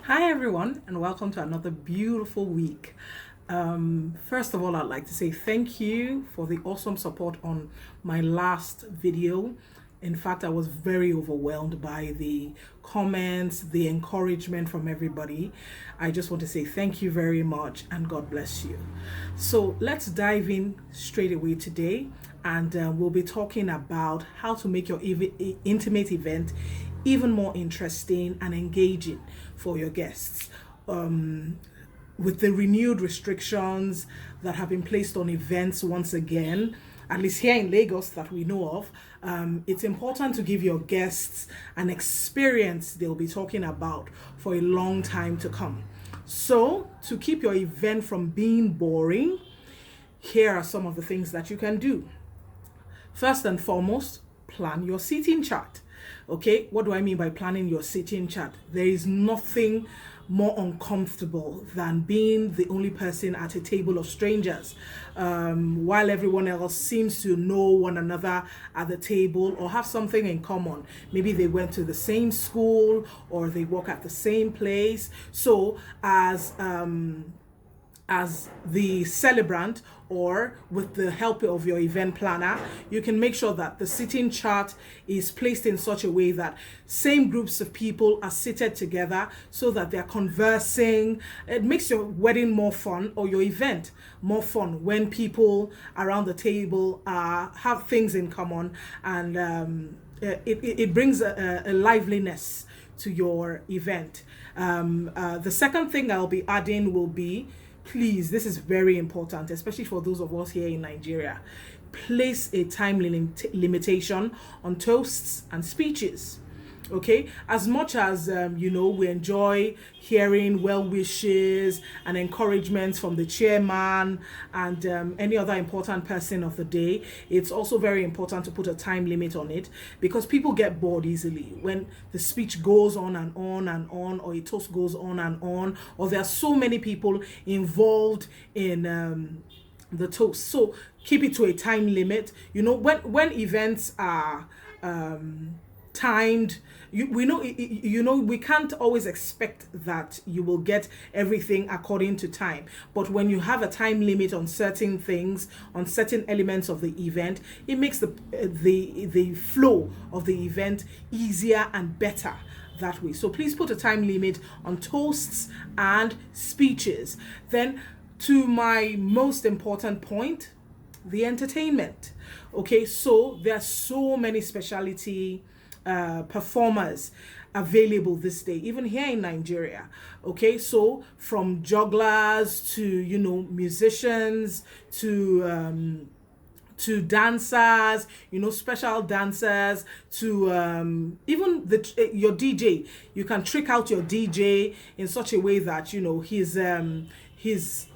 Hi, everyone, and welcome to another beautiful week. First of all, I'd like to say thank you for the awesome support on my last video. In fact, I was very overwhelmed by the comments, the encouragement from everybody. I just want to say thank you very much and God bless you. So, let's dive in straight away today, and we'll be talking about how to make your intimate event even more interesting and engaging for your guests. With the renewed restrictions that have been placed on events once again, at least here in Lagos that we know of, it's important to give your guests an experience they'll be talking about for a long time to come. So, to keep your event from being boring, here are some of the things that you can do. First and foremost, plan your seating chart. Okay, what do I mean by planning your seating chart? There is nothing more uncomfortable than being the only person at a table of strangers, while everyone else seems to know one another at the table or have something in common. Maybe they went to the same school or they work at the same place. So as the celebrant, or with the help of your event planner, you can make sure that the seating chart is placed in such a way that same groups of people are seated together so that they're conversing. It makes your wedding more fun, or your event more fun, when people around the table have things in common, and it brings a liveliness to your event. The second thing I'll be adding will be, please, this is very important, especially for those of us here in Nigeria. Place a time limitation on toasts and speeches. Okay, as much as we enjoy hearing well wishes and encouragements from the chairman and any other important person of the day, it's also very important to put a time limit on it, because people get bored easily when the speech goes on and on and on, or a toast goes on, or there are so many people involved in the toast. So keep it to a time limit. When events are timed, we can't always expect that you will get everything according to time. But when you have a time limit on certain things, on certain elements of the event, it makes the flow of the event easier and better that way. So please put a time limit on toasts and speeches. Then, to my most important point, the entertainment. Okay, so there are so many specialty performers available this day, even here in Nigeria. Okay, so from jugglers to musicians to dancers, special dancers, to even your DJ. You can trick out your DJ in such a way that his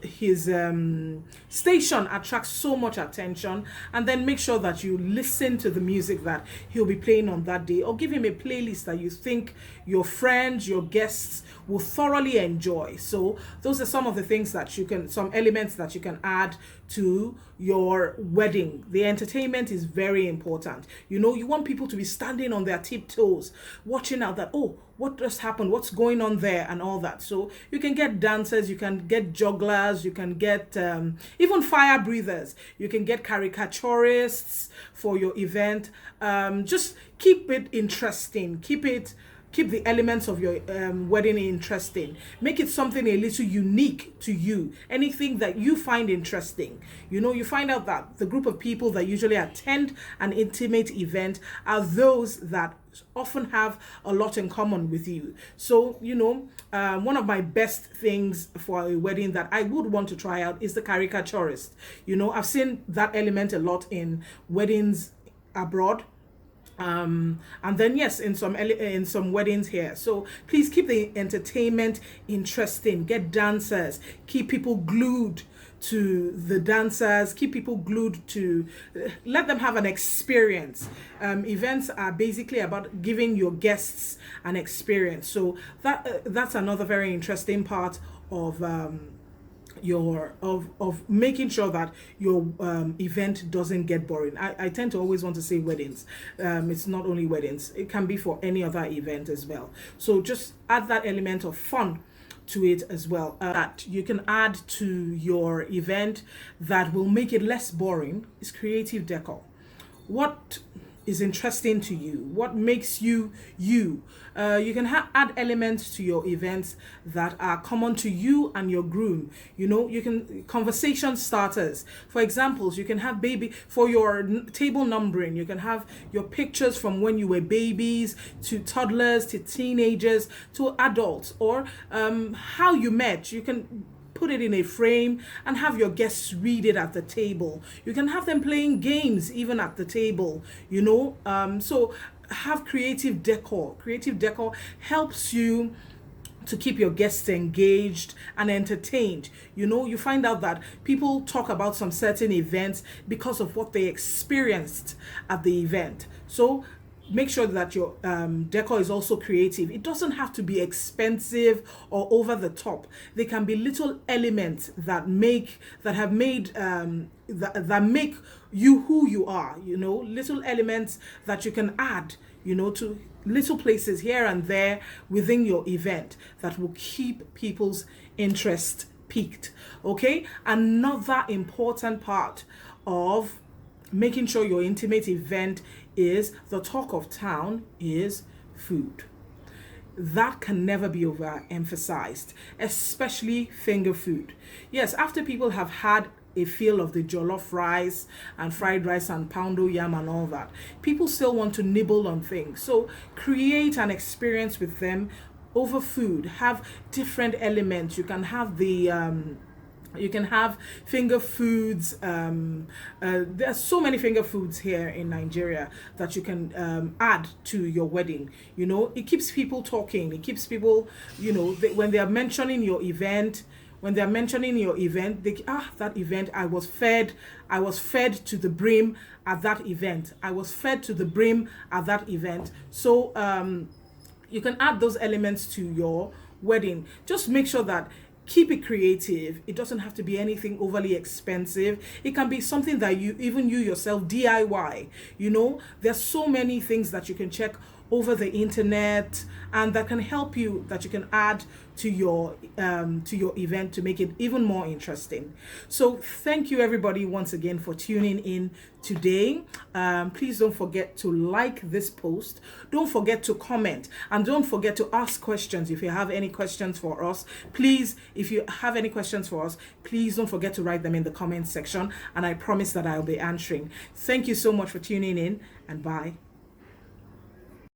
station attracts so much attention, and then make sure that you listen to the music that he'll be playing on that day, or give him a playlist that you think your friends, your guests will thoroughly enjoy. So those are some of the things that some elements that you can add to your wedding. The entertainment is very important. You want people to be standing on their tiptoes, watching out that, oh, what just happened, what's going on there, and all that. So you can get dancers, you can get jugglers, you can get even fire breathers, you can get caricaturists for your event. Just keep it interesting, keep the elements of your wedding interesting. Make it something a little unique to you. Anything that you find interesting. You find out that the group of people that usually attend an intimate event are those that often have a lot in common with you. So, one of my best things for a wedding that I would want to try out is the caricaturist. I've seen that element a lot in weddings abroad, and then yes, in some weddings here. So please keep the entertainment interesting. Get dancers, keep people glued to the dancers, keep people glued to, let them have an experience. Events are basically about giving your guests an experience. So that's another very interesting part of making sure that your event doesn't get boring. I tend to always want to say weddings. It's not only weddings, it can be for any other event as well. So just add that element of fun to it as well, that you can add to your event that will make it less boring is creative decor. What is interesting to you, what makes you you. You can add elements to your events that are common to you and your groom. You can conversation starters. For examples, you can have baby for your table numbering. You can have your pictures from when you were babies to toddlers to teenagers to adults, or how you met. You can put it in a frame and have your guests read it at the table. You can have them playing games even at the table, so have creative decor. Creative decor helps you to keep your guests engaged and entertained. You find out that people talk about some certain events because of what they experienced at the event. So make sure that your decor is also creative. It doesn't have to be expensive or over the top. They can be little elements that make you who you are. Little elements that you can add to little places here and there within your event that will keep people's interest peaked. Okay, another important part of making sure your intimate event is the talk of town is food. That can never be overemphasized, especially finger food. Yes, after people have had a feel of the jollof rice and fried rice and poundo yam and all that, people still want to nibble on things. So create an experience with them over food. Have different elements. You can have finger foods. There are so many finger foods here in Nigeria that you can add to your wedding. It keeps people talking. It keeps people, when they are mentioning your event, that event, I was fed to the brim at that event. So you can add those elements to your wedding. Just make sure that keep it creative. It doesn't have to be anything overly expensive. It can be something that you yourself DIY. There's so many things that you can check over the internet and that can help you, that you can add to your event to make it even more interesting. So thank you everybody once again for tuning in today. Please don't forget to like this post, don't forget to comment, and don't forget to ask questions. If you have any questions for us, please don't forget to write them in the comment section, and I promise that I'll be answering. Thank you so much for tuning in, and bye.